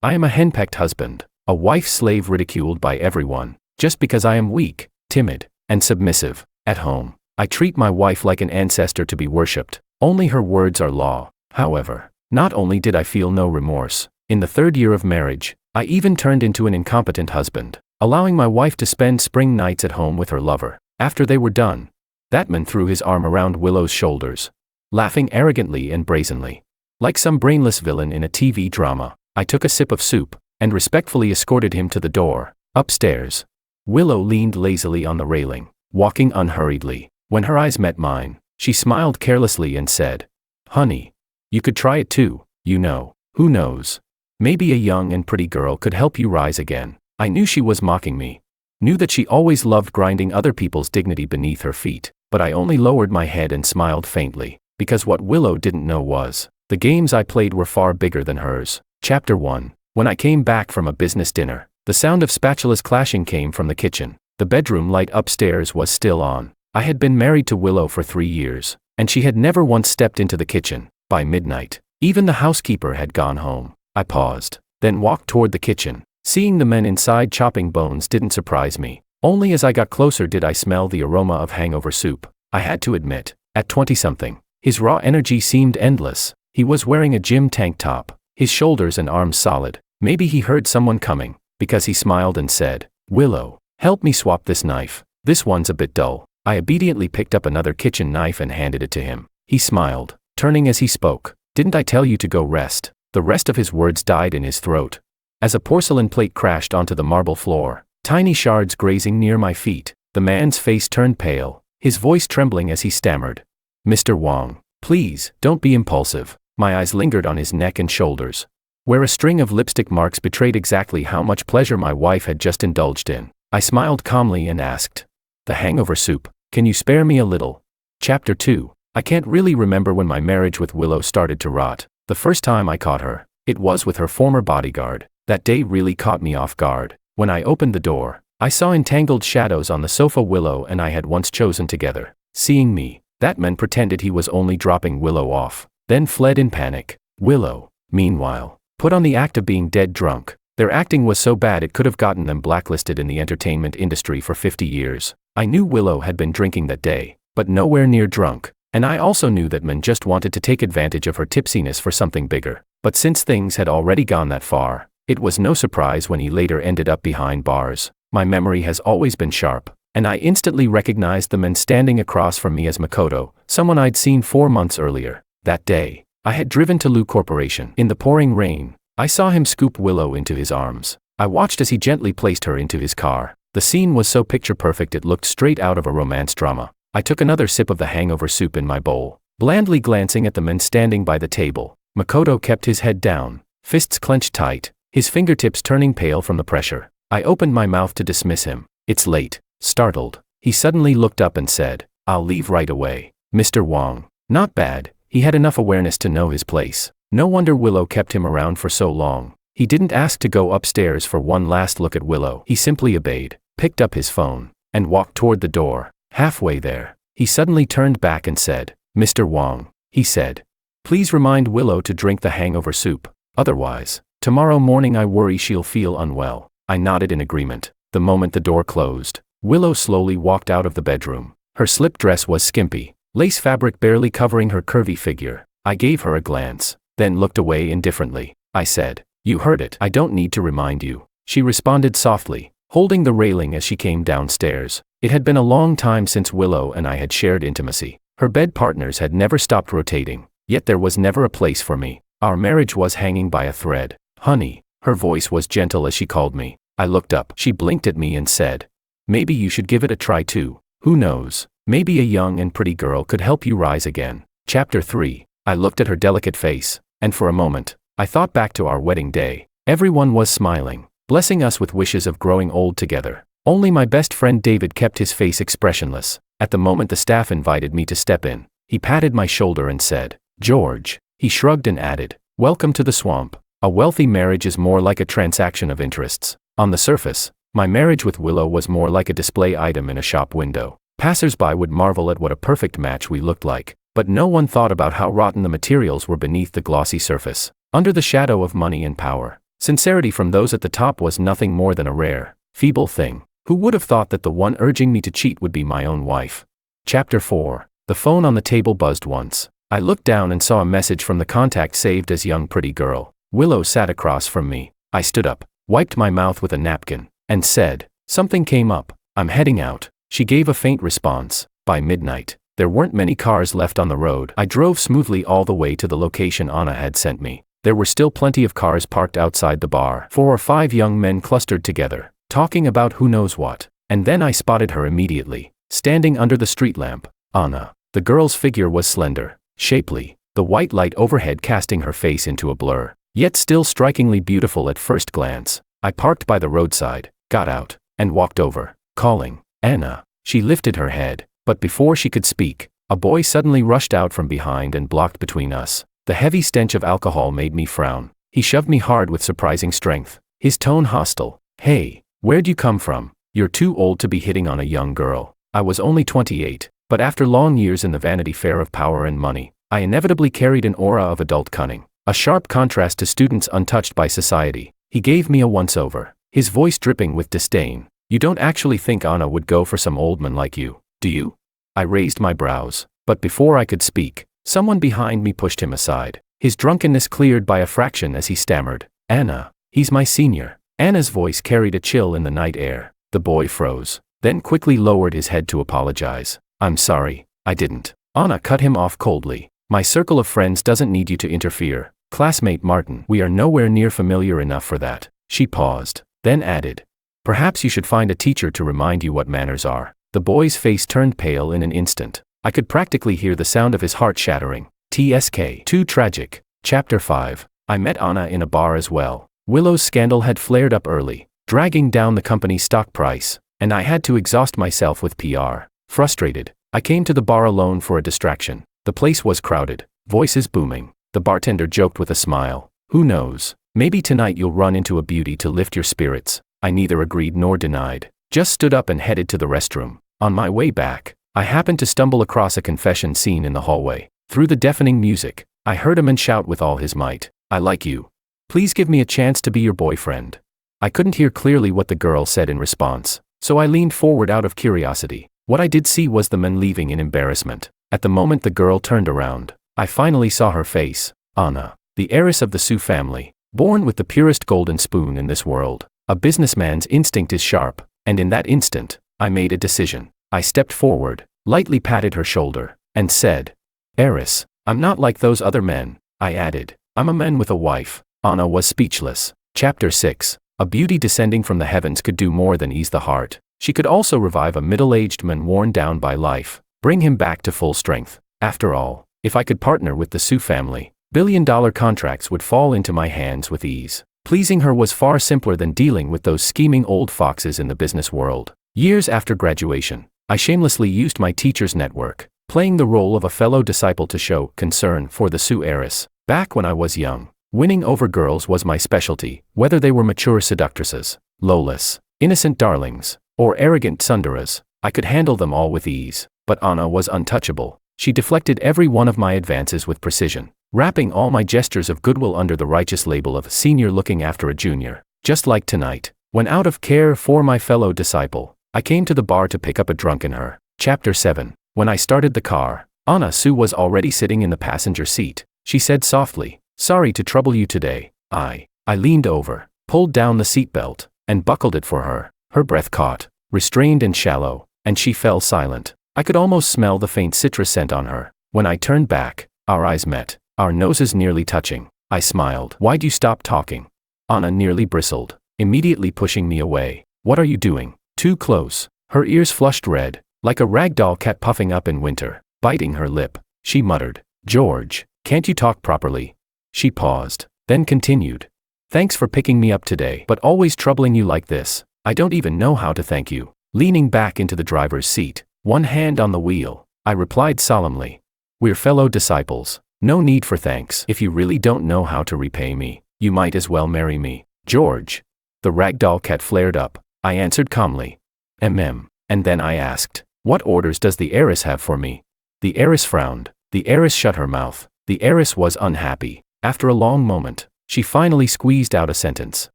I am a henpecked husband, a wife's slave ridiculed by everyone, just because I am weak, timid, and submissive. At home, I treat my wife like an ancestor to be worshipped. Only her words are law. However, not only did I feel no remorse, in the 3rd year of marriage, I even turned into an incompetent husband, allowing my wife to spend spring nights at home with her lover. After they were done, that man threw his arm around Willow's shoulders, laughing arrogantly and brazenly. Like some brainless villain in a TV drama, I took a sip of soup, and respectfully escorted him to the door. Upstairs, Willow leaned lazily on the railing, walking unhurriedly. When her eyes met mine, she smiled carelessly and said, "Honey, you could try it too, you know. Who knows? Maybe a young and pretty girl could help you rise again." I knew she was mocking me. Knew that she always loved grinding other people's dignity beneath her feet, but I only lowered my head and smiled faintly, because what Willow didn't know was, the games I played were far bigger than hers. Chapter 1. When I came back from a business dinner, the sound of spatulas clashing came from the kitchen. The bedroom light upstairs was still on. I had been married to Willow for 3 years, and she had never once stepped into the kitchen. By midnight, even the housekeeper had gone home. I paused, then walked toward the kitchen. Seeing the men inside chopping bones didn't surprise me. Only as I got closer did I smell the aroma of hangover soup. I had to admit, at 20-something, his raw energy seemed endless. He was wearing a gym tank top, his shoulders and arms solid. Maybe he heard someone coming, because he smiled and said, "Willow, help me swap this knife. This one's a bit dull." I obediently picked up another kitchen knife and handed it to him. He smiled, turning as he spoke. "Didn't I tell you to go rest?" The rest of his words died in his throat. As a porcelain plate crashed onto the marble floor, tiny shards grazing near my feet, the man's face turned pale, his voice trembling as he stammered, "Mr. Wong, please, don't be impulsive." My eyes lingered on his neck and shoulders, where a string of lipstick marks betrayed exactly how much pleasure my wife had just indulged in. I smiled calmly and asked, "The hangover soup, can you spare me a little?" Chapter 2. I can't really remember when my marriage with Willow started to rot. The first time I caught her, it was with her former bodyguard. That day really caught me off guard. When I opened the door, I saw entangled shadows on the sofa Willow and I had once chosen together. Seeing me, that man pretended he was only dropping Willow off, then fled in panic. Willow, meanwhile, put on the act of being dead drunk. Their acting was so bad it could have gotten them blacklisted in the entertainment industry for 50 years. I knew Willow had been drinking that day, but nowhere near drunk, and I also knew that man just wanted to take advantage of her tipsiness for something bigger. But since things had already gone that far, it was no surprise when he later ended up behind bars. My memory has always been sharp, and I instantly recognized the man standing across from me as Makoto, someone I'd seen 4 months earlier. That day, I had driven to Lu Corporation. In the pouring rain, I saw him scoop Willow into his arms. I watched as he gently placed her into his car. The scene was so picture-perfect it looked straight out of a romance drama. I took another sip of the hangover soup in my bowl, blandly glancing at the men standing by the table. Makoto kept his head down, fists clenched tight, his fingertips turning pale from the pressure. I opened my mouth to dismiss him. "It's late." Startled, he suddenly looked up and said, "I'll leave right away." Mr. Wong. Not bad, he had enough awareness to know his place. No wonder Willow kept him around for so long. He didn't ask to go upstairs for one last look at Willow. He simply obeyed, picked up his phone, and walked toward the door. Halfway there, he suddenly turned back and said, "Mr. Wong," he said, "please remind Willow to drink the hangover soup. Otherwise, tomorrow morning I worry she'll feel unwell." I nodded in agreement. The moment the door closed, Willow slowly walked out of the bedroom. Her slip dress was skimpy, lace fabric barely covering her curvy figure. I gave her a glance, then looked away indifferently. I said, "You heard it. I don't need to remind you." She responded softly, holding the railing as she came downstairs. It had been a long time since Willow and I had shared intimacy. Her bed partners had never stopped rotating, yet there was never a place for me. Our marriage was hanging by a thread. "Honey," her voice was gentle as she called me. I looked up. She blinked at me and said, "Maybe you should give it a try too. Who knows, maybe a young and pretty girl could help you rise again." Chapter 3. I looked at her delicate face, and for a moment, I thought back to our wedding day. Everyone was smiling, blessing us with wishes of growing old together. Only my best friend David kept his face expressionless. At the moment the staff invited me to step in, he patted my shoulder and said, "George." He shrugged and added, "Welcome to the swamp." A wealthy marriage is more like a transaction of interests. On the surface, my marriage with Willow was more like a display item in a shop window. Passers-by would marvel at what a perfect match we looked like, but no one thought about how rotten the materials were beneath the glossy surface. Under the shadow of money and power, Sincerity from those at the top was nothing more than a rare, feeble thing. Who would have thought that the one urging me to cheat would be my own wife? Chapter 4. The phone on the table buzzed once. I looked down and saw a message from the contact saved as young pretty girl. Willow sat across from me. I stood up, wiped my mouth with a napkin, and said, "Something came up. I'm heading out." She gave a faint response. By midnight, there weren't many cars left on the road. I drove smoothly all the way to the location Anna had sent me. There were still plenty of cars parked outside the bar. 4 or 5 young men clustered together, talking about who knows what. And then I spotted her immediately, standing under the street lamp. Anna. The girl's figure was slender, shapely, the white light overhead casting her face into a blur, yet still strikingly beautiful at first glance. I parked by the roadside, got out, and walked over, calling, "Anna." She lifted her head, but before she could speak, a boy suddenly rushed out from behind and blocked between us. The heavy stench of alcohol made me frown. He shoved me hard with surprising strength, his tone hostile. "Hey, where'd you come from? You're too old to be hitting on a young girl." I was only 28, but after long years in the Vanity Fair of power and money, I inevitably carried an aura of adult cunning, a sharp contrast to students untouched by society. He gave me a once-over, his voice dripping with disdain. "You don't actually think Anna would go for some old man like you, do you?" I raised my brows, but before I could speak, someone behind me pushed him aside. His drunkenness cleared by a fraction as he stammered, "Anna, he's my senior." Anna's voice carried a chill in the night air. The boy froze, then quickly lowered his head to apologize. "I'm sorry, I didn't." Anna cut him off coldly. "My circle of friends doesn't need you to interfere. Classmate Martin, we are nowhere near familiar enough for that." She paused, then added, "Perhaps you should find a teacher to remind you what manners are." The boy's face turned pale in an instant. I could practically hear the sound of his heart shattering. TSK. Too tragic. Chapter 5. I met Anna in a bar as well. Willow's scandal had flared up early, dragging down the company's stock price, and I had to exhaust myself with PR. Frustrated, I came to the bar alone for a distraction. The place was crowded, voices booming. The bartender joked with a smile. "Who knows, maybe tonight you'll run into a beauty to lift your spirits." I neither agreed nor denied, just stood up and headed to the restroom. On my way back, I happened to stumble across a confession scene in the hallway. Through the deafening music, I heard a man shout with all his might, "I like you. Please give me a chance to be your boyfriend." I couldn't hear clearly what the girl said in response, so I leaned forward out of curiosity. What I did see was the man leaving in embarrassment. At the moment the girl turned around, I finally saw her face. Anna, the heiress of the Sue family, born with the purest golden spoon in this world. A businessman's instinct is sharp, and in that instant, I made a decision. I stepped forward, lightly patted her shoulder, and said, "Heiress, I'm not like those other men." I added, "I'm a man with a wife." Anna was speechless. Chapter 6. A beauty descending from the heavens could do more than ease the heart. She could also revive a middle-aged man worn down by life, bring him back to full strength. After all, if I could partner with the Sue family, billion-dollar contracts would fall into my hands with ease. Pleasing her was far simpler than dealing with those scheming old foxes in the business world. Years after graduation, I shamelessly used my teacher's network, playing the role of a fellow disciple to show concern for the Sue heiress. Back when I was young, winning over girls was my specialty, whether they were mature seductresses, lawless, innocent darlings, or arrogant sundaras. I could handle them all with ease. But Anna was untouchable. She deflected every one of my advances with precision, wrapping all my gestures of goodwill under the righteous label of senior looking after a junior. Just like tonight, when out of care for my fellow disciple, I came to the bar to pick up a drunk in her. Chapter 7. When I started the car, Anna Sue was already sitting in the passenger seat. She said softly, "Sorry to trouble you today." I leaned over, pulled down the seatbelt, and buckled it for her. Her breath caught, restrained and shallow, and she fell silent. I could almost smell the faint citrus scent on her. When I turned back, our eyes met, our noses nearly touching. I smiled. "Why'd you stop talking?" Anna nearly bristled, immediately pushing me away. "What are you doing? Too close." Her ears flushed red, like a ragdoll cat puffing up in winter. Biting her lip, she muttered, "George, can't you talk properly?" She paused, then continued, "Thanks for picking me up today, but always troubling you like this. I don't even know how to thank you." Leaning back into the driver's seat, one hand on the wheel, I replied solemnly, "We're fellow disciples. No need for thanks. If you really don't know how to repay me, you might as well marry me." "George." The ragdoll cat flared up. I answered calmly, And then I asked, "What orders does the heiress have for me?" The heiress frowned. The heiress shut her mouth. The heiress was unhappy. After a long moment, She finally squeezed out a sentence.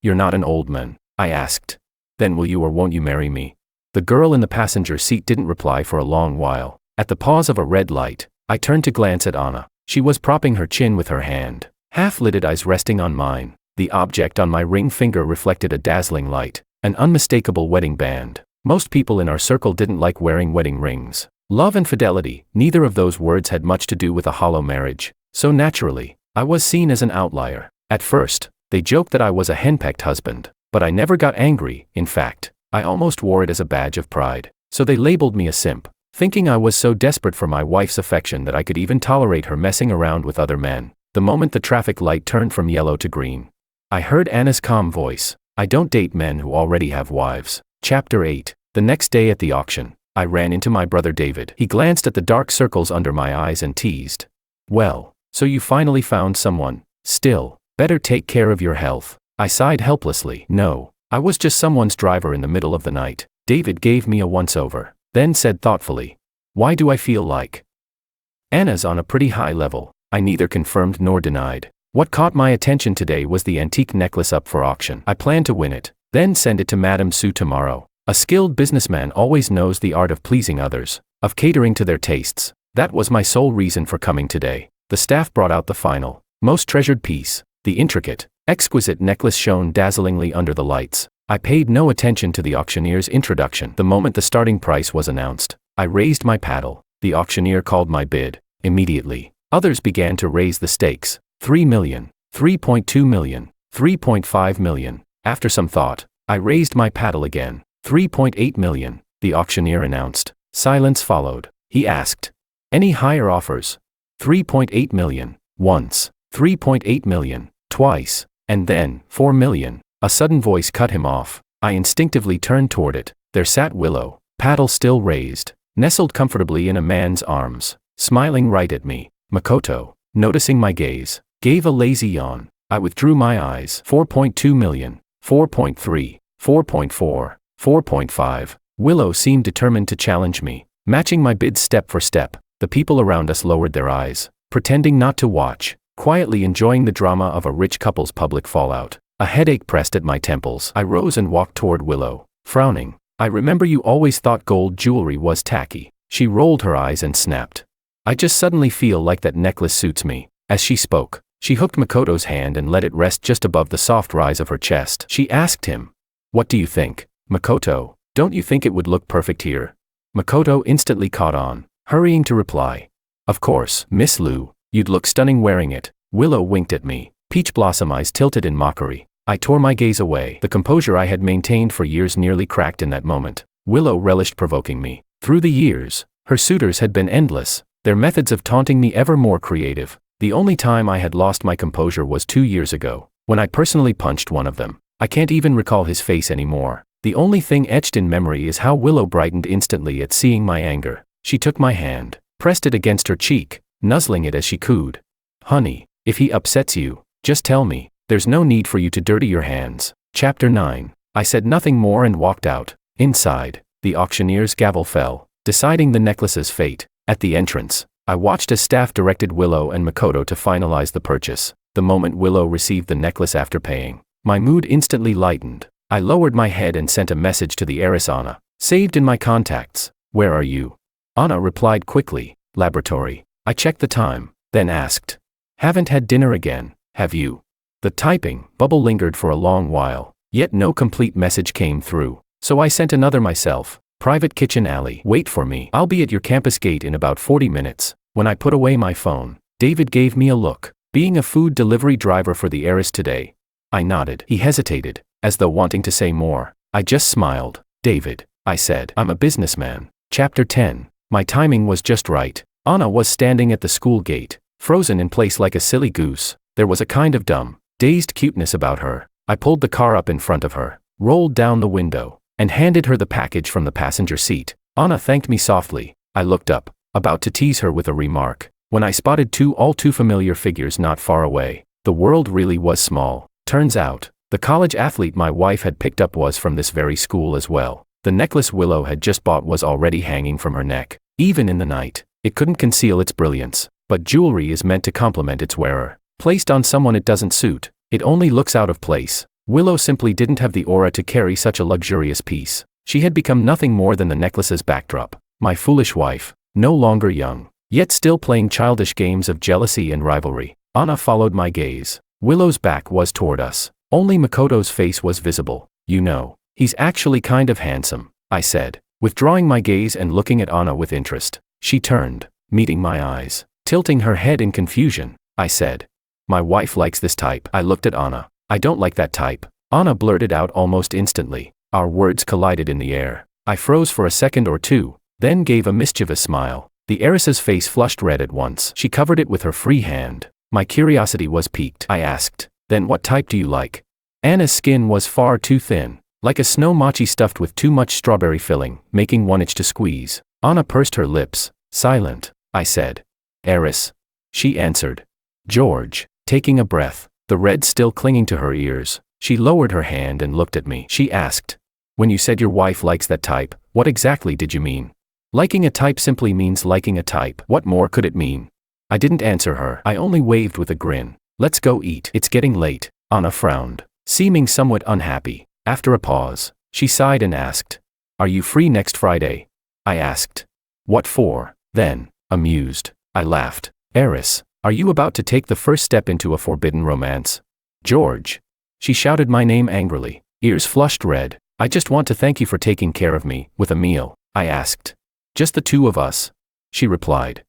"You're not an old man," I asked. "Then will you or won't you marry me?" The girl in the passenger seat didn't reply for a long while. At the pause of a red light, I turned to glance at Anna. She was propping her chin with her hand, half-lidded eyes resting on mine. The object on my ring finger reflected a dazzling light, an unmistakable wedding band. Most people in our circle didn't like wearing wedding rings. Love and fidelity, neither of those words had much to do with a hollow marriage. So naturally, I was seen as an outlier. At first, they joked that I was a henpecked husband, but I never got angry. In fact, I almost wore it as a badge of pride. So they labeled me a simp, thinking I was so desperate for my wife's affection that I could even tolerate her messing around with other men. The moment the traffic light turned from yellow to green, I heard Anna's calm voice. "I don't date men who already have wives." Chapter 8. The next day at the auction, I ran into my brother David. He glanced at the dark circles under my eyes and teased. "Well, so you finally found someone. Still, better take care of your health." I sighed helplessly. "No, I was just someone's driver in the middle of the night." David gave me a once-over, then said thoughtfully, "Why do I feel like Anna's on a pretty high level?" I neither confirmed nor denied. What caught my attention today was the antique necklace up for auction. I plan to win it, then send it to Madame Sue tomorrow. A skilled businessman always knows the art of pleasing others, of catering to their tastes. That was my sole reason for coming today. The staff brought out the final, most treasured piece. The intricate, exquisite necklace shone dazzlingly under the lights. I paid no attention to the auctioneer's introduction. The moment the starting price was announced, I raised my paddle. The auctioneer called my bid. Immediately, others began to raise the stakes. 3 million, 3.2 million, 3.5 million. After some thought, I raised my paddle again. 3.8 million, the auctioneer announced. Silence followed. He asked, "Any higher offers?" 3.8 million, once. 3.8 million, twice. And then, 4 million. A sudden voice cut him off. I instinctively turned toward it. There sat Willow, paddle still raised, nestled comfortably in a man's arms, smiling right at me. Makoto, noticing my gaze, gave a lazy yawn. I withdrew my eyes. 4.2 million, 4.3, 4.4, 4.5. Willow seemed determined to challenge me, matching my bid step for step. The people around us lowered their eyes, pretending not to watch, quietly enjoying the drama of a rich couple's public fallout. A headache pressed at my temples. I rose and walked toward Willow, frowning. "I remember you always thought gold jewelry was tacky." She rolled her eyes and snapped. "I just suddenly feel like that necklace suits me." As she spoke, she hooked Makoto's hand and let it rest just above the soft rise of her chest. She asked him, "What do you think, Makoto? Don't you think it would look perfect here?" Makoto instantly caught on, hurrying to reply, "Of course, Miss Lu, you'd look stunning wearing it." Willow winked at me, peach blossom eyes tilted in mockery. I tore my gaze away. The composure I had maintained for years nearly cracked in that moment. Willow relished provoking me. Through the years, her suitors had been endless, their methods of taunting me ever more creative. The only time I had lost my composure was 2 years ago, when I personally punched one of them. I can't even recall his face anymore. The only thing etched in memory is how Willow brightened instantly at seeing my anger. She took my hand, pressed it against her cheek, nuzzling it as she cooed. "Honey, if he upsets you, just tell me. There's no need for you to dirty your hands." Chapter 9. I said nothing more and walked out. Inside, the auctioneer's gavel fell, deciding the necklace's fate. At the entrance, I watched as staff directed Willow and Makoto to finalize the purchase. The moment Willow received the necklace after paying, my mood instantly lightened. I lowered my head and sent a message to the heiress Anna, saved in my contacts. "Where are you?" Anna replied quickly, "Laboratory." I checked the time, then asked, "Haven't had dinner again, have you?" The typing bubble lingered for a long while, yet no complete message came through. So I sent another myself. "Private kitchen alley. Wait for me. I'll be at your campus gate in about 40 minutes. When I put away my phone, David gave me a look. "Being a food delivery driver for the heiress today?" I nodded. He hesitated, as though wanting to say more. I just smiled. "David," I said, "I'm a businessman." Chapter 10. My timing was just right. Anna was standing at the school gate, frozen in place like a silly goose. There was a kind of dumb, dazed cuteness about her. I pulled the car up in front of her, rolled down the window, and handed her the package from the passenger seat. Anna thanked me softly. I looked up, about to tease her with a remark, when I spotted two all too familiar figures not far away. The world really was small. Turns out, the college athlete my wife had picked up was from this very school as well. The necklace Willow had just bought was already hanging from her neck. Even in the night, it couldn't conceal its brilliance. But jewelry is meant to complement its wearer. Placed on someone it doesn't suit, It only looks out of place. Willow simply didn't have the aura to carry such a luxurious piece. She had become nothing more than the necklace's backdrop. My foolish wife, no longer young, yet still playing childish games of jealousy and rivalry. Anna followed my gaze. Willow's back was toward us. Only Makoto's face was visible. You know, he's actually kind of handsome, I said, withdrawing my gaze and looking at Anna with interest. She turned, meeting my eyes. Tilting her head in confusion, I said, "My wife likes this type." I looked at Anna. "I don't like that type," Anna blurted out almost instantly. Our words collided in the air. I froze for a second or two, then gave a mischievous smile. The heiress's face flushed red at once. She covered it with her free hand. My curiosity was piqued. I asked, "Then what type do you like?" Anna's skin was far too thin, like a snow mochi stuffed with too much strawberry filling, making one itch to squeeze. Anna pursed her lips. "Silent," I said. "Heiress," she answered. George, taking a breath, the red still clinging to her ears, she lowered her hand and looked at me. She asked, "When you said your wife likes that type, what exactly did you mean?" "Liking a type simply means liking a type. What more could it mean?" I didn't answer her. I only waved with a grin. "Let's go eat. It's getting late." Anna frowned, seeming somewhat unhappy. After a pause, she sighed and asked, "Are you free next Friday?" I asked, "What for?" Then, amused, I laughed. "Heiress, are you about to take the first step into a forbidden romance?" "George." She shouted my name angrily, ears flushed red. "I just want to thank you for taking care of me, with a meal," I asked. "Just the two of us?" She replied.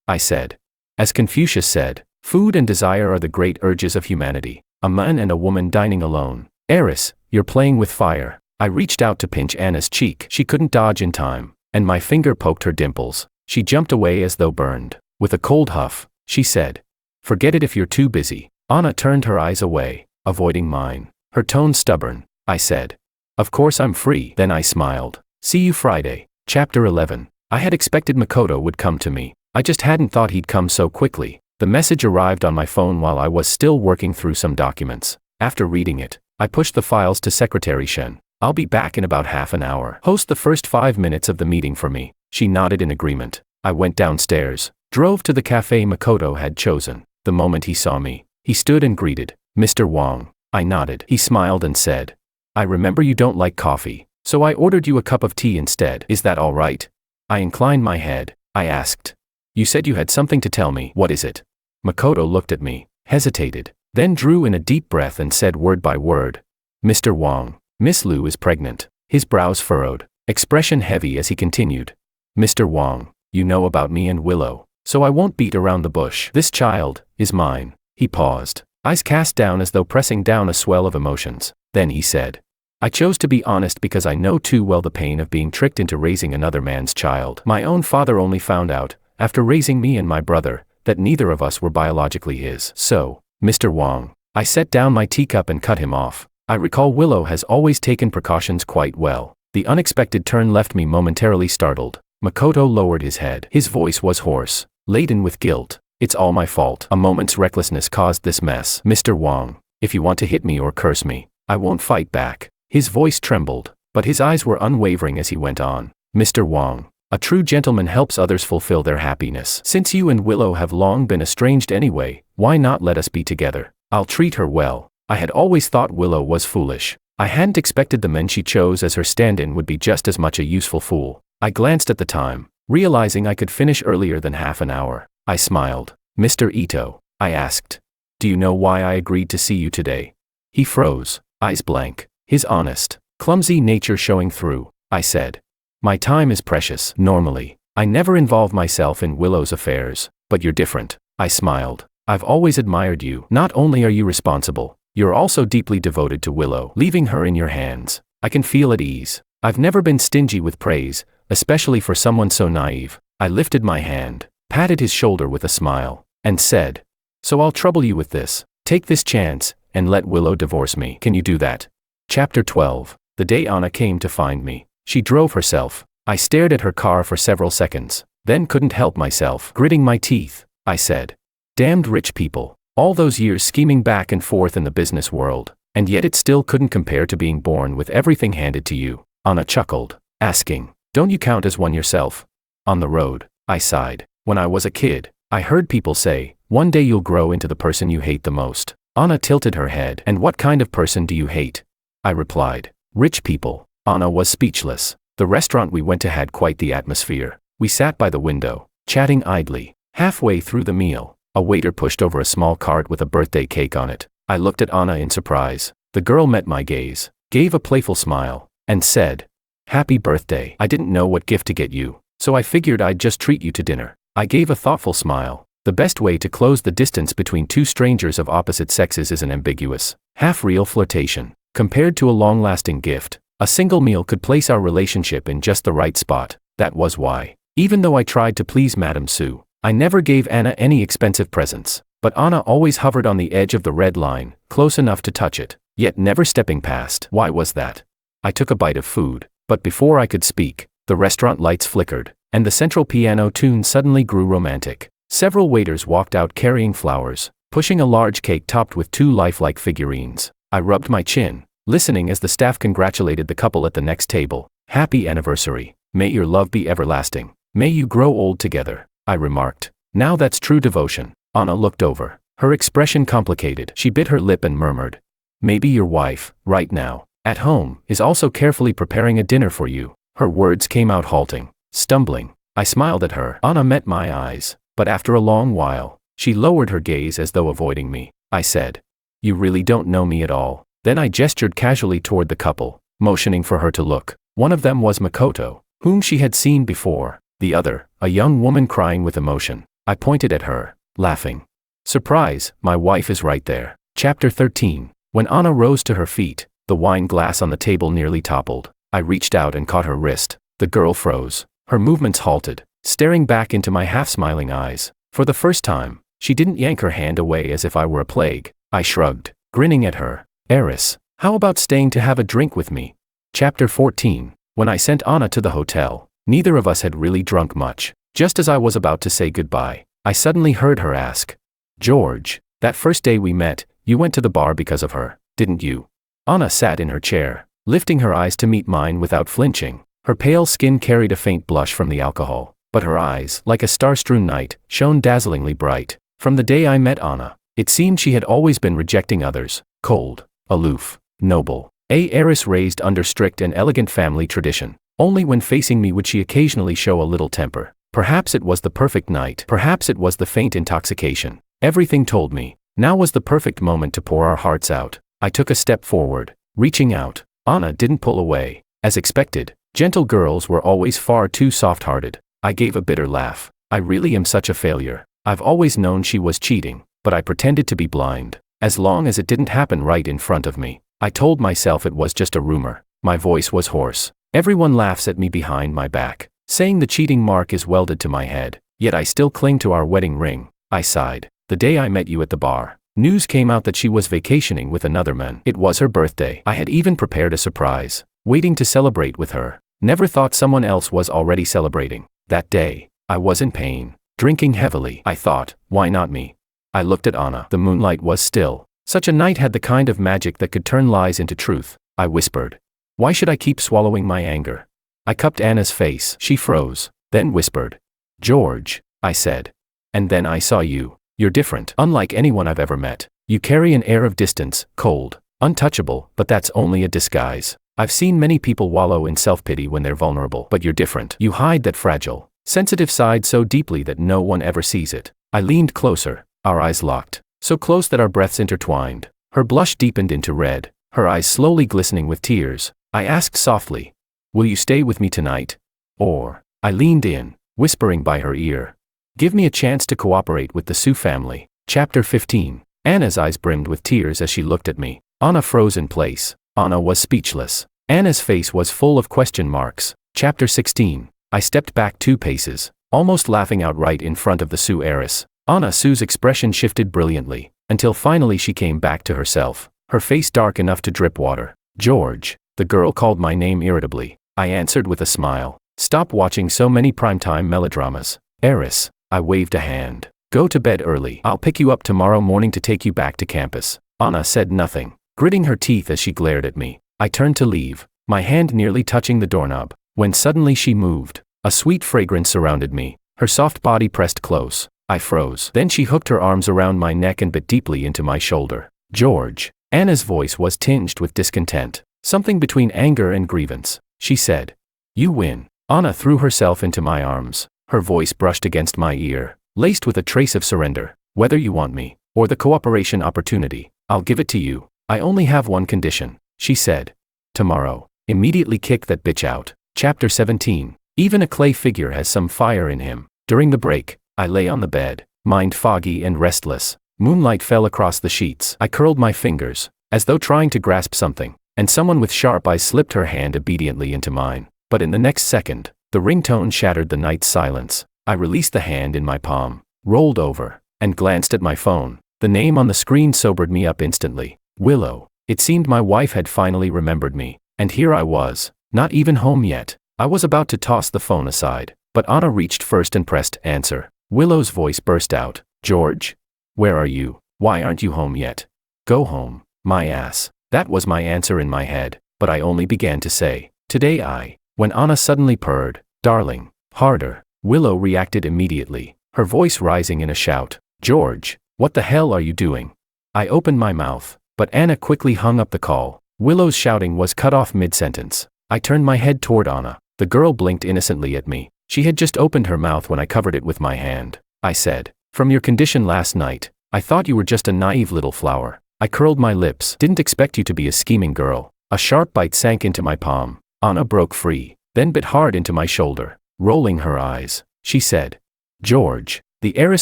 I said. As Confucius said, food and desire are the great urges of humanity. A man and a woman dining alone. "Heiress, you're playing with fire." I reached out to pinch Anna's cheek. She couldn't dodge in time, and my finger poked her dimples. She jumped away as though burned. With a cold huff, she said, "Forget it if you're too busy." Anna turned her eyes away, avoiding mine. Her tone stubborn. I said, "Of course I'm free." Then I smiled. "See you Friday." Chapter 11. I had expected Makoto would come to me. I just hadn't thought he'd come so quickly. The message arrived on my phone while I was still working through some documents. After reading it, I pushed the files to Secretary Shen. "I'll be back in about half an hour. Host the first 5 minutes of the meeting for me." She nodded in agreement. I went downstairs, drove to the cafe Makoto had chosen. The moment he saw me, he stood and greeted, "Mr. Wong." I nodded. He smiled and said, "I remember you don't like coffee, so I ordered you a cup of tea instead. Is that all right?" I inclined my head. I asked, "You said you had something to tell me. What is it?" Makoto looked at me, hesitated, then drew in a deep breath and said word by word, "Mr. Wong, Miss Liu is pregnant." His brows furrowed, expression heavy as he continued, "Mr. Wong, you know about me and Willow, so I won't beat around the bush. This child is mine." He paused, eyes cast down as though pressing down a swell of emotions. Then he said, "I chose to be honest because I know too well the pain of being tricked into raising another man's child. My own father only found out, after raising me and my brother, that neither of us were biologically his. So, Mr. Wong." I set down my teacup and cut him off. "I recall Willow has always taken precautions quite well." The unexpected turn left me momentarily startled. Makoto lowered his head. His voice was hoarse, laden with guilt. "It's all my fault. A moment's recklessness caused this mess. Mr. Wong, if you want to hit me or curse me, I won't fight back." His voice trembled, but his eyes were unwavering as he went on. "Mr. Wong, a true gentleman helps others fulfill their happiness. Since you and Willow have long been estranged anyway, why not let us be together? I'll treat her well." I had always thought Willow was foolish. I hadn't expected the man she chose as her stand-in would be just as much a useful fool. I glanced at the time, realizing I could finish earlier than half an hour. I smiled. "Mr. Ito," I asked, "do you know why I agreed to see you today?" He froze, eyes blank, his honest, clumsy nature showing through. I said, "My time is precious. Normally, I never involve myself in Willow's affairs, but you're different." I smiled. "I've always admired you. Not only are you responsible, you're also deeply devoted to Willow. Leaving her in your hands, I can feel at ease. I've never been stingy with praise, especially for someone so naive." I lifted my hand, patted his shoulder with a smile, and said, "So I'll trouble you with this. Take this chance, and let Willow divorce me. Can you do that?" Chapter 12. The day Anna came to find me, she drove herself. I stared at her car for several seconds, then couldn't help myself. Gritting my teeth, I said, "Damned rich people. All those years scheming back and forth in the business world, and yet it still couldn't compare to being born with everything handed to you." Anna chuckled, asking, "Don't you count as one yourself?" "On the road," I sighed. "When I was a kid, I heard people say, 'One day you'll grow into the person you hate the most.' Anna tilted her head. And what kind of person do you hate? I replied. Rich people. Anna was speechless. The restaurant we went to had quite the atmosphere. We sat by the window, chatting idly. Halfway through the meal, a waiter pushed over a small cart with a birthday cake on it. I looked at Anna in surprise. The girl met my gaze, gave a playful smile, and said, "Happy birthday. I didn't know what gift to get you, so I figured I'd just treat you to dinner." I gave a thoughtful smile. The best way to close the distance between two strangers of opposite sexes is an ambiguous, half-real flirtation. Compared to a long-lasting gift, a single meal could place our relationship in just the right spot. That was why, even though I tried to please Madame Sue, I never gave Anna any expensive presents. But Anna always hovered on the edge of the red line, close enough to touch it, yet never stepping past. Why was that? I took a bite of food, but before I could speak, the restaurant lights flickered, and the central piano tune suddenly grew romantic. Several waiters walked out carrying flowers, pushing a large cake topped with two lifelike figurines. I rubbed my chin, listening as the staff congratulated the couple at the next table. "Happy anniversary. May your love be everlasting. May you grow old together," I remarked. "Now that's true devotion." Anna looked over, her expression complicated. She bit her lip and murmured, "Maybe your wife, right now, at home, is also carefully preparing a dinner for you." Her words came out halting, stumbling. I smiled at her. Anna met my eyes, but after a long while, she lowered her gaze as though avoiding me. I said, "You really don't know me at all." Then I gestured casually toward the couple, motioning for her to look. One of them was Makoto, whom she had seen before. The other, a young woman crying with emotion. I pointed at her, laughing. "Surprise, my wife is right there." Chapter 13. When Anna rose to her feet, the wine glass on the table nearly toppled. I reached out and caught her wrist. The girl froze. Her movements halted, staring back into my half-smiling eyes. For the first time, she didn't yank her hand away as if I were a plague. I shrugged, grinning at her. "Eris, how about staying to have a drink with me?" Chapter 14. When I sent Anna to the hotel, neither of us had really drunk much. Just as I was about to say goodbye, I suddenly heard her ask, "George, that first day we met, you went to the bar because of her, didn't you?" Anna sat in her chair, lifting her eyes to meet mine without flinching. Her pale skin carried a faint blush from the alcohol, but her eyes, like a star-strewn night, shone dazzlingly bright. From the day I met Anna, it seemed she had always been rejecting others, cold, aloof, noble. Eris raised under strict and elegant family tradition. Only when facing me would she occasionally show a little temper. Perhaps it was the perfect night. Perhaps it was the faint intoxication. Everything told me, now was the perfect moment to pour our hearts out. I took a step forward, reaching out. Anna didn't pull away. As expected, gentle girls were always far too soft-hearted. I gave a bitter laugh. I really am such a failure. I've always known she was cheating, but I pretended to be blind. As long as it didn't happen right in front of me, I told myself it was just a rumor. My voice was hoarse. Everyone laughs at me behind my back, saying the cheating mark is welded to my head, yet I still cling to our wedding ring. I sighed. The day I met you at the bar, news came out that she was vacationing with another man. It was her birthday. I had even prepared a surprise, waiting to celebrate with her. Never thought someone else was already celebrating. That day, I was in pain, drinking heavily. I thought, why not me? I looked at Anna. The moonlight was still. Such a night had the kind of magic that could turn lies into truth. I whispered, "Why should I keep swallowing my anger?" I cupped Anna's face. She froze, then whispered, "George," I said. "And then I saw you. You're different. Unlike anyone I've ever met. You carry an air of distance, cold, untouchable, but that's only a disguise. I've seen many people wallow in self-pity when they're vulnerable, but you're different. You hide that fragile, sensitive side so deeply that no one ever sees it." I leaned closer, our eyes locked, so close that our breaths intertwined. Her blush deepened into red, her eyes slowly glistening with tears. I asked softly, "Will you stay with me tonight? Or?" I leaned in, whispering by her ear, "Give me a chance to cooperate with the Sue family." Chapter 15. Anna's eyes brimmed with tears as she looked at me. Anna froze in place. Anna was speechless. Anna's face was full of question marks. Chapter 16. I stepped back 2 paces, almost laughing outright in front of the Sue heiress. Anna Sue's expression shifted brilliantly, until finally she came back to herself, her face dark enough to drip water. "George." The girl called my name irritably. I answered with a smile. "Stop watching so many primetime melodramas, Eris." I waved a hand. "Go to bed early. I'll pick you up tomorrow morning to take you back to campus." Anna said nothing, gritting her teeth as she glared at me. I turned to leave, my hand nearly touching the doorknob, when suddenly she moved. A sweet fragrance surrounded me, her soft body pressed close. I froze. Then she hooked her arms around my neck and bit deeply into my shoulder. George. Anna's voice was tinged with discontent, something between anger and grievance. She said, "You win." Anna threw herself into my arms. Her voice brushed against my ear, laced with a trace of surrender. "Whether you want me, or the cooperation opportunity, I'll give it to you. I only have one condition," she said. "Tomorrow. Immediately kick that bitch out." Chapter 17. Even a clay figure has some fire in him. During the break, I lay on the bed, mind foggy and restless. Moonlight fell across the sheets. I curled my fingers, as though trying to grasp something, and someone with sharp eyes slipped her hand obediently into mine. But in the next second, the ringtone shattered the night's silence. I released the hand in my palm, rolled over, and glanced at my phone. The name on the screen sobered me up instantly. Willow. It seemed my wife had finally remembered me, and here I was, not even home yet. I was about to toss the phone aside, but Anna reached first and pressed answer. Willow's voice burst out. "George? Where are you? Why aren't you home yet? Go home, my ass." That was my answer in my head, but I only began to say, "Today when Anna suddenly purred, "Darling," harder. Willow reacted immediately, her voice rising in a shout. "George, what the hell are you doing?" I opened my mouth, but Anna quickly hung up the call. Willow's shouting was cut off mid-sentence. I turned my head toward Anna. The girl blinked innocently at me. She had just opened her mouth when I covered it with my hand. I said, "From your condition last night, I thought you were just a naive little flower." I curled my lips. "Didn't expect you to be a scheming girl." A sharp bite sank into my palm. Anna broke free, then bit hard into my shoulder. Rolling her eyes, she said, "George." The heiress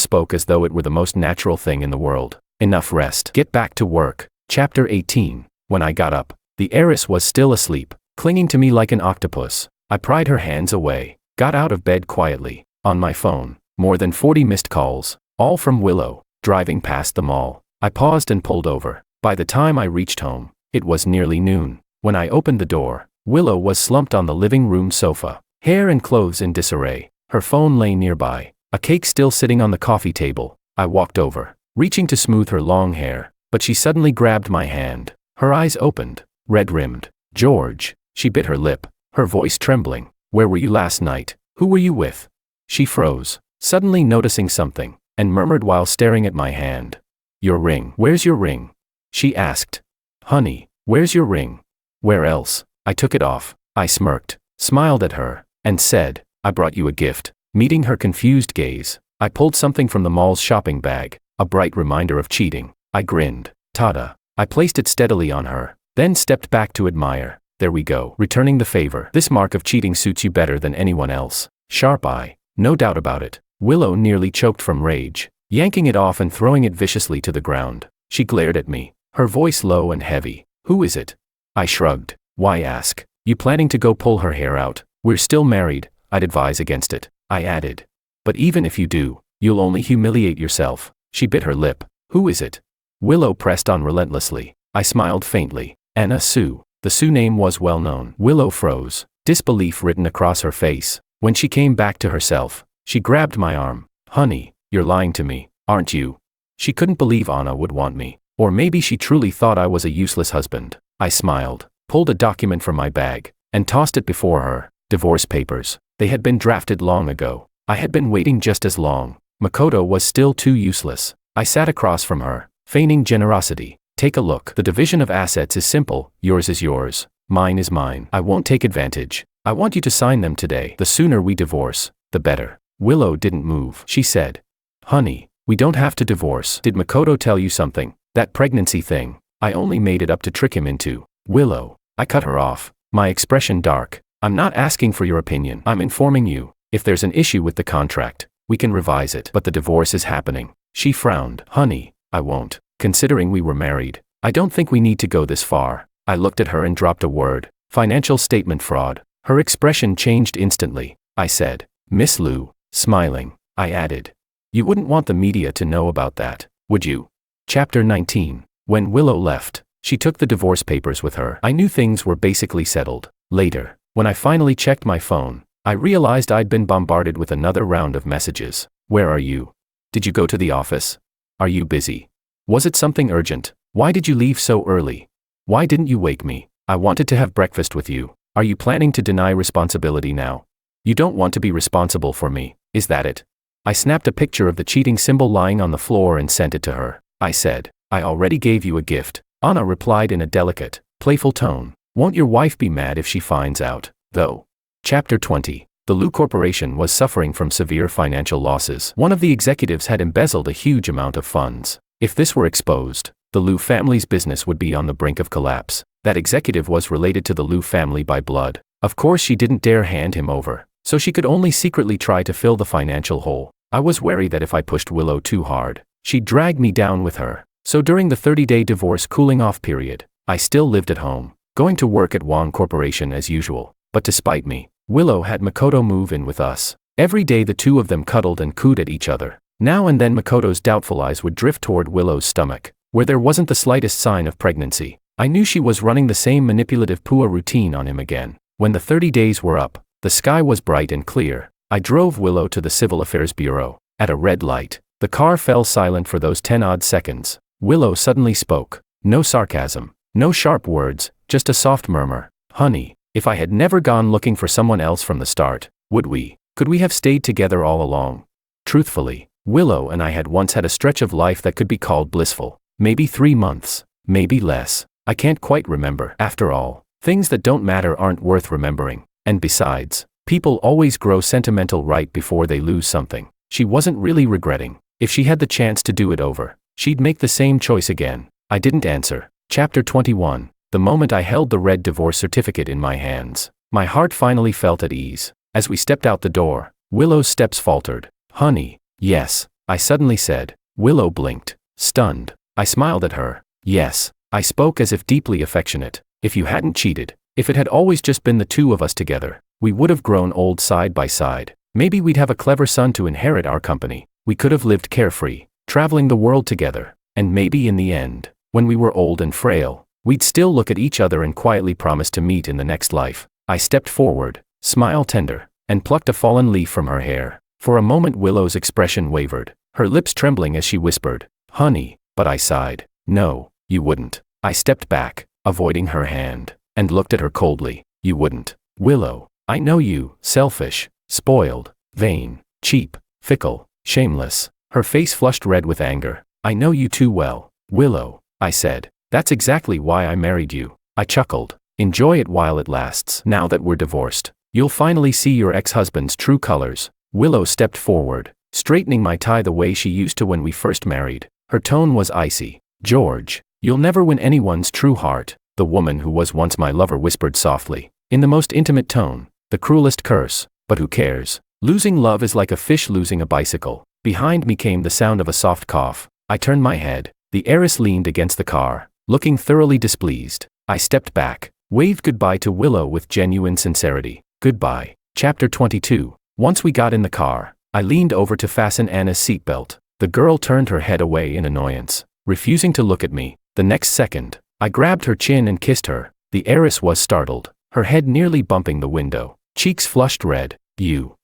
spoke as though it were the most natural thing in the world. "Enough rest. Get back to work." Chapter 18. When I got up, the heiress was still asleep, clinging to me like an octopus. I pried her hands away, got out of bed quietly. On my phone, more than 40 missed calls, all from Willow. Driving past the mall, I paused and pulled over. By the time I reached home, it was nearly noon. When I opened the door, Willow was slumped on the living room sofa, hair and clothes in disarray. Her phone lay nearby, a cake still sitting on the coffee table. I walked over, reaching to smooth her long hair, but she suddenly grabbed my hand. Her eyes opened, red-rimmed. "George." She bit her lip, her voice trembling. "Where were you last night? Who were you with?" She froze, suddenly noticing something, and murmured while staring at my hand. "Your ring. Where's your ring?" she asked. "Honey, where's your ring?" "Where else?" I took it off. I smirked, smiled at her, and said, "I brought you a gift." Meeting her confused gaze, I pulled something from the mall's shopping bag, a bright reminder of cheating. I grinned. "Ta-da." I placed it steadily on her, then stepped back to admire. "There we go. Returning the favor. This mark of cheating suits you better than anyone else." Sharp eye. No doubt about it. Willow nearly choked from rage, yanking it off and throwing it viciously to the ground. She glared at me, her voice low and heavy. "Who is it?" I shrugged. "Why ask? You planning to go pull her hair out? We're still married. I'd advise against it." I added. "But even if you do, you'll only humiliate yourself." She bit her lip. "Who is it?" Willow pressed on relentlessly. I smiled faintly. "Anna Sue." The Sue name was well known. Willow froze, disbelief written across her face. When she came back to herself, she grabbed my arm. "Honey, you're lying to me, aren't you?" She couldn't believe Anna would want me. Or maybe she truly thought I was a useless husband. I smiled, pulled a document from my bag, and tossed it before her. Divorce papers. They had been drafted long ago. I had been waiting just as long. Makoto was still too useless. I sat across from her, feigning generosity. "Take a look. The division of assets is simple. Yours is yours. Mine is mine. I won't take advantage. I want you to sign them today. The sooner we divorce, the better." Willow didn't move. She said, "Honey, we don't have to divorce." "Did Makoto tell you something? That pregnancy thing?" "I only made it up to trick him into." "Willow." I cut her off, my expression dark. "I'm not asking for your opinion. I'm informing you. If there's an issue with the contract, we can revise it. But the divorce is happening." She frowned. "Honey, I won't. Considering we were married, I don't think we need to go this far." I looked at her and dropped a word. "Financial statement fraud." Her expression changed instantly. I said, "Miss Liu." Smiling, I added, "You wouldn't want the media to know about that, would you?" Chapter 19. When Willow left, she took the divorce papers with her. I knew things were basically settled. Later, when I finally checked my phone, I realized I'd been bombarded with another round of messages. "Where are you? Did you go to the office? Are you busy? Was it something urgent? Why did you leave so early? Why didn't you wake me? I wanted to have breakfast with you. Are you planning to deny responsibility now? You don't want to be responsible for me, is that it?" I snapped a picture of the cheating symbol lying on the floor and sent it to her. I said, I already gave you a gift, Anna replied in a delicate, playful tone. Won't your wife be mad if she finds out, though? Chapter 20. The Lu Corporation was suffering from severe financial losses. One of the executives had embezzled a huge amount of funds. If this were exposed, the Lu family's business would be on the brink of collapse. That executive was related to the Lu family by blood. Of course she didn't dare hand him over, so she could only secretly try to fill the financial hole. I was wary that if I pushed Willow too hard, she'd drag me down with her. So during the 30-day divorce cooling-off period, I still lived at home, going to work at Wang Corporation as usual. But despite me, Willow had Makoto move in with us. Every day the two of them cuddled and cooed at each other. Now and then Makoto's doubtful eyes would drift toward Willow's stomach, where there wasn't the slightest sign of pregnancy. I knew she was running the same manipulative pua routine on him again. When the 30 days were up, the sky was bright and clear. I drove Willow to the Civil Affairs Bureau. At a red light, the car fell silent for those 10-odd seconds. Willow suddenly spoke. No sarcasm, no sharp words, just a soft murmur. Honey, if I had never gone looking for someone else from the start, could we have stayed together all along? Truthfully, Willow and I had once had a stretch of life that could be called blissful. Maybe 3 months, maybe less. I can't quite remember. After all, things that don't matter aren't worth remembering. And besides, people always grow sentimental right before they lose something. She wasn't really regretting. If she had the chance to do it over, she'd make the same choice again. I didn't answer. Chapter 21. The moment I held the red divorce certificate in my hands, my heart finally felt at ease. As we stepped out the door, Willow's steps faltered. Honey, yes, I suddenly said. Willow blinked, stunned. I smiled at her. Yes, I spoke as if deeply affectionate. If you hadn't cheated, if it had always just been the two of us together, we would have grown old side by side. Maybe we'd have a clever son to inherit our company. We could have lived carefree, traveling the world together. And maybe in the end, when we were old and frail, we'd still look at each other and quietly promise to meet in the next life. I stepped forward, smile tender, and plucked a fallen leaf from her hair. For a moment Willow's expression wavered, her lips trembling as she whispered, Honey, but I sighed. No, you wouldn't. I stepped back, avoiding her hand, and looked at her coldly. You wouldn't. Willow, I know you, selfish, spoiled, vain, cheap, fickle, shameless. Her face flushed red with anger. I know you too well, Willow, I said. That's exactly why I married you. I chuckled. Enjoy it while it lasts. Now that we're divorced, you'll finally see your ex-husband's true colors. Willow stepped forward, straightening my tie the way she used to when we first married. Her tone was icy. George, you'll never win anyone's true heart. The woman who was once my lover whispered softly, in the most intimate tone, the cruelest curse. But who cares? Losing love is like a fish losing a bicycle. Behind me came the sound of a soft cough. I turned my head. The heiress leaned against the car, looking thoroughly displeased. I stepped back, waved goodbye to Willow with genuine sincerity. Goodbye. Chapter 22. Once we got in the car, I leaned over to fasten Anna's seatbelt. The girl turned her head away in annoyance, refusing to look at me. The next second, I grabbed her chin and kissed her. The heiress was startled, her head nearly bumping the window. Cheeks flushed red. You,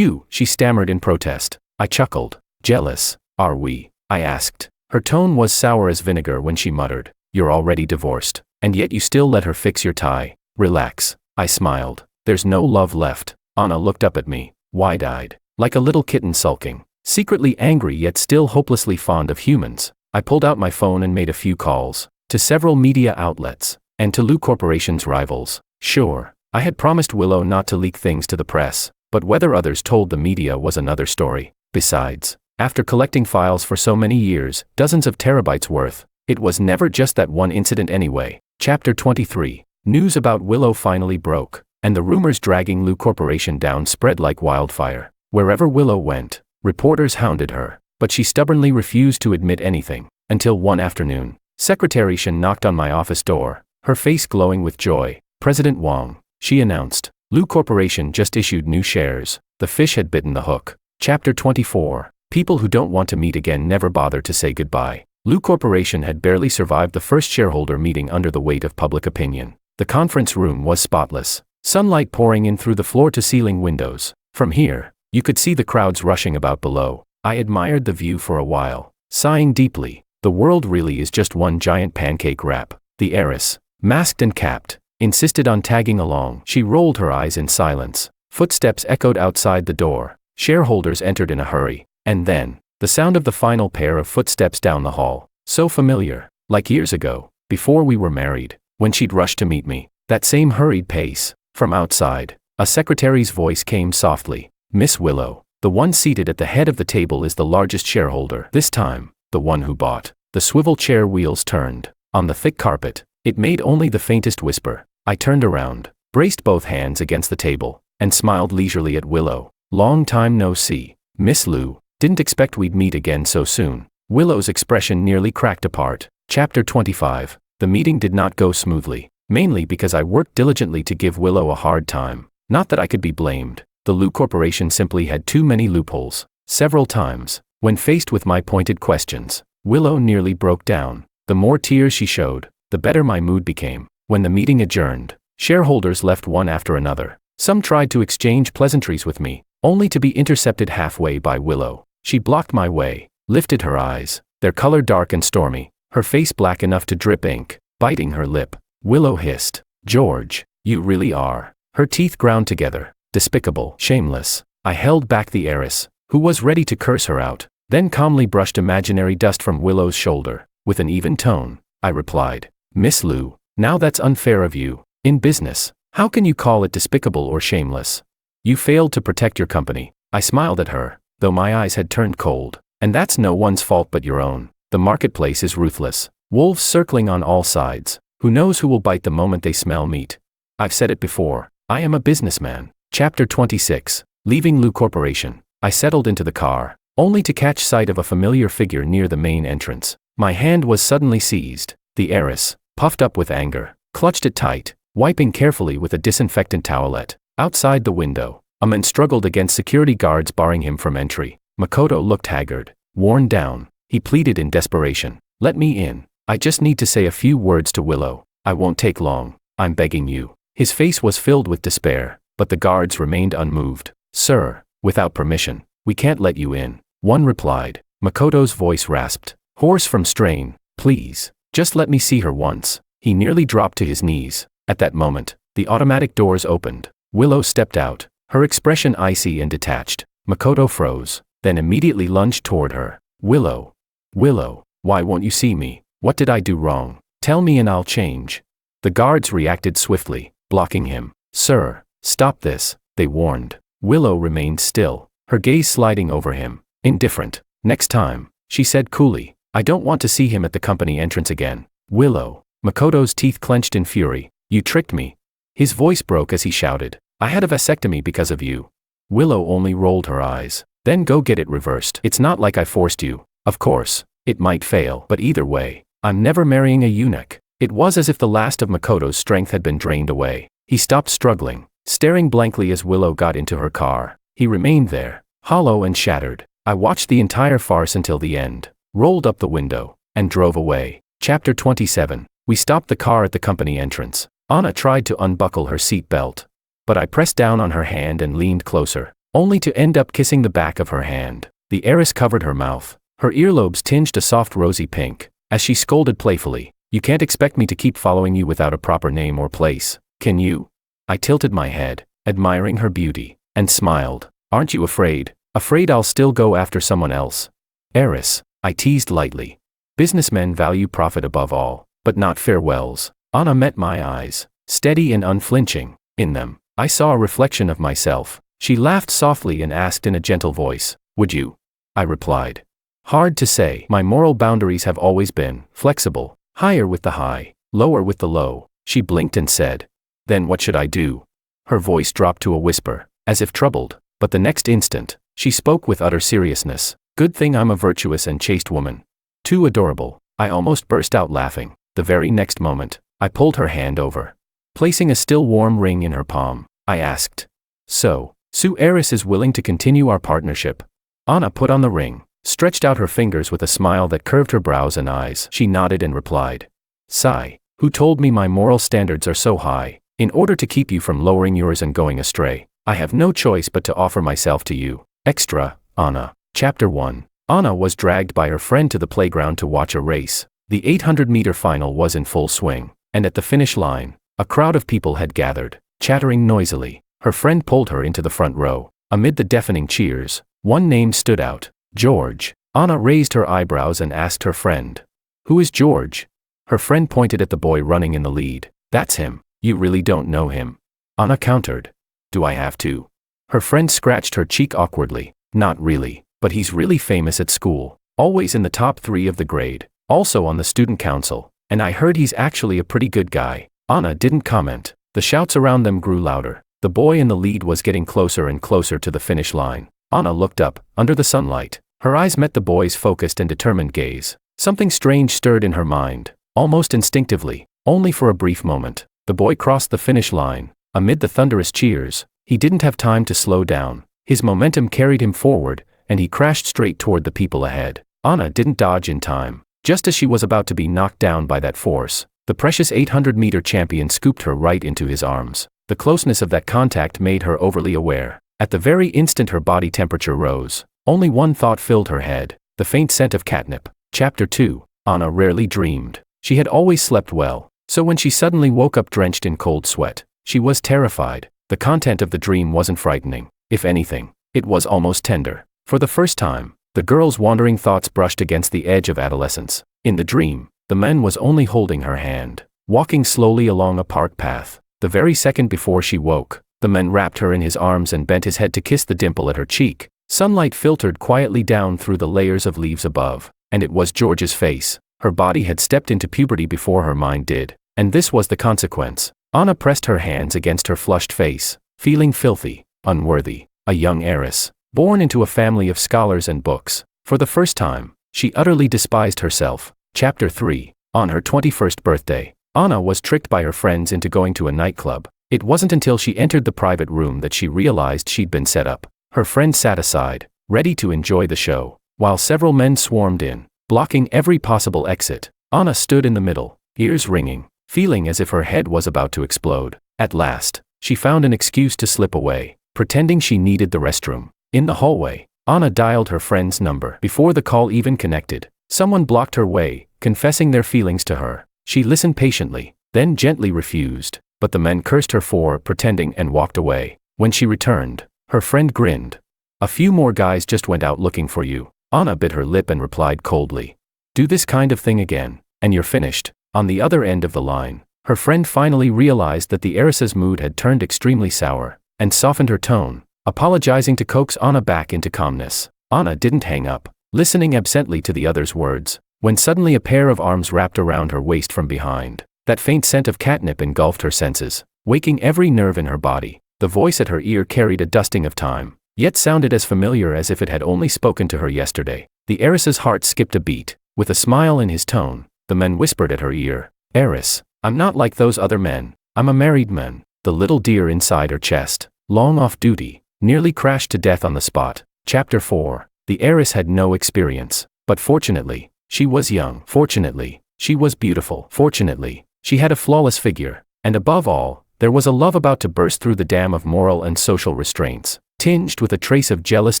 she stammered in protest. I chuckled. Jealous, are we? I asked. Her tone was sour as vinegar when she muttered, You're already divorced, and yet you still let her fix your tie. Relax. I smiled. There's no love left. Anna looked up at me, wide-eyed, like a little kitten sulking, secretly angry yet still hopelessly fond of humans. I pulled out my phone and made a few calls, to several media outlets, and to Lu Corporation's rivals. Sure, I had promised Willow not to leak things to the press, but whether others told the media was another story. Besides, after collecting files for so many years, dozens of terabytes worth, it was never just that one incident anyway. Chapter 23. News about Willow finally broke, and the rumors dragging Lu Corporation down spread like wildfire. Wherever Willow went, reporters hounded her, but she stubbornly refused to admit anything, until one afternoon, Secretary Shen knocked on my office door, her face glowing with joy. President Wang, she announced, Lu Corporation just issued new shares. The fish had bitten the hook. Chapter 24. People who don't want to meet again never bother to say goodbye. Lu Corporation had barely survived the first shareholder meeting under the weight of public opinion. The conference room was spotless, sunlight pouring in through the floor-to-ceiling windows. From here, you could see the crowds rushing about below. I admired the view for a while, sighing deeply. The world really is just one giant pancake wrap. The heiress, masked and capped, insisted on tagging along. She rolled her eyes in silence. Footsteps echoed outside the door. Shareholders entered in a hurry, and then, the sound of the final pair of footsteps down the hall. So familiar, like years ago, before we were married, when she'd rush to meet me. That same hurried pace. From outside, a secretary's voice came softly. Miss Willow, the one seated at the head of the table is the largest shareholder. This time, the one who bought. The swivel chair wheels turned. On the thick carpet, it made only the faintest whisper. I turned around, braced both hands against the table, and smiled leisurely at Willow. Long time no see, Miss Lou. Didn't expect we'd meet again so soon. Willow's expression nearly cracked apart. Chapter 25. The meeting did not go smoothly, mainly because I worked diligently to give Willow a hard time. Not that I could be blamed. The Lou Corporation simply had too many loopholes. Several times, when faced with my pointed questions, Willow nearly broke down. The more tears she showed, the better my mood became. When the meeting adjourned, shareholders left one after another. Some tried to exchange pleasantries with me, only to be intercepted halfway by Willow. She blocked my way, lifted her eyes, their color dark and stormy, her face black enough to drip ink. Biting her lip, Willow hissed, "George, you really are." Her teeth ground together. Despicable, shameless. I held back the heiress, who was ready to curse her out, then calmly brushed imaginary dust from Willow's shoulder. With an even tone, I replied, "Miss Lou, now that's unfair of you. In business, how can you call it despicable or shameless? You failed to protect your company." I smiled at her, though my eyes had turned cold. "And that's no one's fault but your own. The marketplace is ruthless. Wolves circling on all sides. Who knows who will bite the moment they smell meat? I've said it before, I am a businessman." Chapter 26. Leaving Lou Corporation, I settled into the car, only to catch sight of a familiar figure near the main entrance. My hand was suddenly seized. The heiress, puffed up with anger, clutched it tight, wiping carefully with a disinfectant towelette. Outside the window, a man struggled against security guards barring him from entry. Makoto looked haggard, worn down. He pleaded in desperation, "Let me in. I just need to say a few words to Willow. I won't take long. I'm begging you." His face was filled with despair, but the guards remained unmoved. "Sir, without permission, we can't let you in," one replied. Makoto's voice rasped, hoarse from strain. "Please, just let me see her once." He nearly dropped to his knees. At that moment, the automatic doors opened. Willow stepped out, her expression icy and detached. Makoto froze, then immediately lunged toward her. "Willow. Willow, why won't you see me? What did I do wrong? Tell me and I'll change." The guards reacted swiftly, blocking him. "Sir, stop this," they warned. Willow remained still, her gaze sliding over him, indifferent. "Next time," she said coolly. "I don't want to see him at the company entrance again." "Willow." Makoto's teeth clenched in fury. "You tricked me." His voice broke as he shouted, "I had a vasectomy because of you." Willow only rolled her eyes. "Then go get it reversed. It's not like I forced you. Of course, it might fail, but either way, I'm never marrying a eunuch." It was as if the last of Makoto's strength had been drained away. He stopped struggling, staring blankly as Willow got into her car. He remained there, hollow and shattered. I watched the entire farce until the end, rolled up the window, and drove away. Chapter 27. We stopped the car at the company entrance. Anna tried to unbuckle her seat belt, but I pressed down on her hand and leaned closer, only to end up kissing the back of her hand. The heiress covered her mouth, her earlobes tinged a soft rosy pink, as she scolded playfully, "You can't expect me to keep following you without a proper name or place, can you?" I tilted my head, admiring her beauty, and smiled. "Aren't you afraid? Afraid I'll still go after someone else?" "Heiress," I teased lightly. "Businessmen value profit above all, but not farewells." Anna met my eyes, steady and unflinching. In them, I saw a reflection of myself. She laughed softly and asked in a gentle voice, "Would you?" I replied, "Hard to say. My moral boundaries have always been flexible, higher with the high, lower with the low." She blinked and said, "Then what should I do?" Her voice dropped to a whisper, as if troubled, but the next instant, she spoke with utter seriousness. "Good thing I'm a virtuous and chaste woman." Too adorable. I almost burst out laughing. The very next moment, I pulled her hand over. Placing a still warm ring in her palm, I asked, "So, Sue Heiress is willing to continue our partnership?" Anna put on the ring, stretched out her fingers with a smile that curved her brows and eyes. She nodded and replied, "Sigh, who told me my moral standards are so high? In order to keep you from lowering yours and going astray, I have no choice but to offer myself to you." Extra, Anna. Chapter 1. Anna was dragged by her friend to the playground to watch a race. The 800-meter final was in full swing, and at the finish line, a crowd of people had gathered, chattering noisily. Her friend pulled her into the front row. Amid the deafening cheers, one name stood out, George. Anna raised her eyebrows and asked her friend, Who is George? Her friend pointed at the boy running in the lead. That's him. You really don't know him. Anna countered. Do I have to? Her friend scratched her cheek awkwardly. Not really, but he's really famous at school. Always in the top 3 of the grade. Also on the student council. And I heard he's actually a pretty good guy. Anna didn't comment. The shouts around them grew louder. The boy in the lead was getting closer and closer to the finish line. Anna looked up, under the sunlight. Her eyes met the boy's focused and determined gaze. Something strange stirred in her mind, almost instinctively, only for a brief moment. The boy crossed the finish line. Amid the thunderous cheers, he didn't have time to slow down. His momentum carried him forward, and he crashed straight toward the people ahead. Anna didn't dodge in time. Just as she was about to be knocked down by that force, the precious 800-meter champion scooped her right into his arms. The closeness of that contact made her overly aware. At the very instant her body temperature rose, only one thought filled her head, the faint scent of catnip. Chapter 2. Anna rarely dreamed. She had always slept well, so when she suddenly woke up drenched in cold sweat, she was terrified. The content of the dream wasn't frightening. If anything, it was almost tender. For the first time, the girl's wandering thoughts brushed against the edge of adolescence. In the dream, the man was only holding her hand, walking slowly along a park path. The very second before she woke, the man wrapped her in his arms and bent his head to kiss the dimple at her cheek. Sunlight filtered quietly down through the layers of leaves above, and it was George's face. Her body had stepped into puberty before her mind did, and this was the consequence. Anna pressed her hands against her flushed face, feeling filthy, unworthy, a young heiress, born into a family of scholars and books. For the first time, she utterly despised herself. Chapter 3. On her 21st birthday, Anna was tricked by her friends into going to a nightclub. It wasn't until she entered the private room that she realized she'd been set up. Her friend sat aside, ready to enjoy the show, while several men swarmed in, blocking every possible exit. Anna stood in the middle, ears ringing, feeling as if her head was about to explode. At last, she found an excuse to slip away, pretending she needed the restroom. In the hallway, Anna dialed her friend's number. Before the call even connected, someone blocked her way, confessing their feelings to her. She listened patiently, then gently refused, but the men cursed her for pretending and walked away. When she returned, her friend grinned. A few more guys just went out looking for you. Anna bit her lip and replied coldly. Do this kind of thing again, and you're finished. On the other end of the line, her friend finally realized that the heiress's mood had turned extremely sour, and softened her tone, apologizing to coax Anna back into calmness. Anna didn't hang up, listening absently to the other's words, when suddenly a pair of arms wrapped around her waist from behind. That faint scent of catnip engulfed her senses, waking every nerve in her body. The voice at her ear carried a dusting of time, yet sounded as familiar as if it had only spoken to her yesterday. The heiress's heart skipped a beat. With a smile in his tone, the man whispered at her ear, Heiress, I'm not like those other men. I'm a married man. The little deer inside her chest, long off duty, nearly crashed to death on the spot. Chapter 4. The heiress had no experience, but fortunately, she was young. Fortunately, she was beautiful. Fortunately, she had a flawless figure. And above all, there was a love about to burst through the dam of moral and social restraints. Tinged with a trace of jealous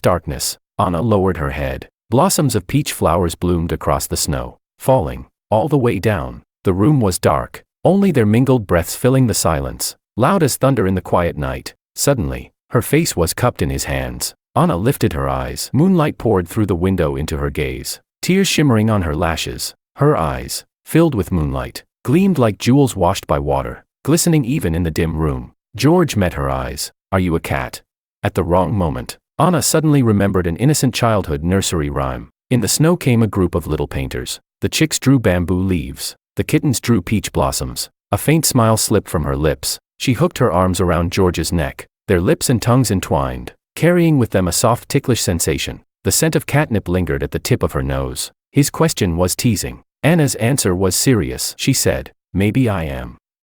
darkness, Anna lowered her head. Blossoms of peach flowers bloomed across the snow, falling all the way down. The room was dark, only their mingled breaths filling the silence, loud as thunder in the quiet night. Suddenly, her face was cupped in his hands. Anna lifted her eyes. Moonlight poured through the window into her gaze, tears shimmering on her lashes. Her eyes, filled with moonlight, gleamed like jewels washed by water, glistening even in the dim room. George met her eyes. Are you a cat? At the wrong moment, Anna suddenly remembered an innocent childhood nursery rhyme. In the snow came a group of little painters. The chicks drew bamboo leaves. The kittens drew peach blossoms. A faint smile slipped from her lips. She hooked her arms around George's neck, their lips and tongues entwined, carrying with them a soft ticklish sensation. The scent of catnip lingered at the tip of her nose. His question was teasing. Anna's answer was serious. She said, Maybe I am.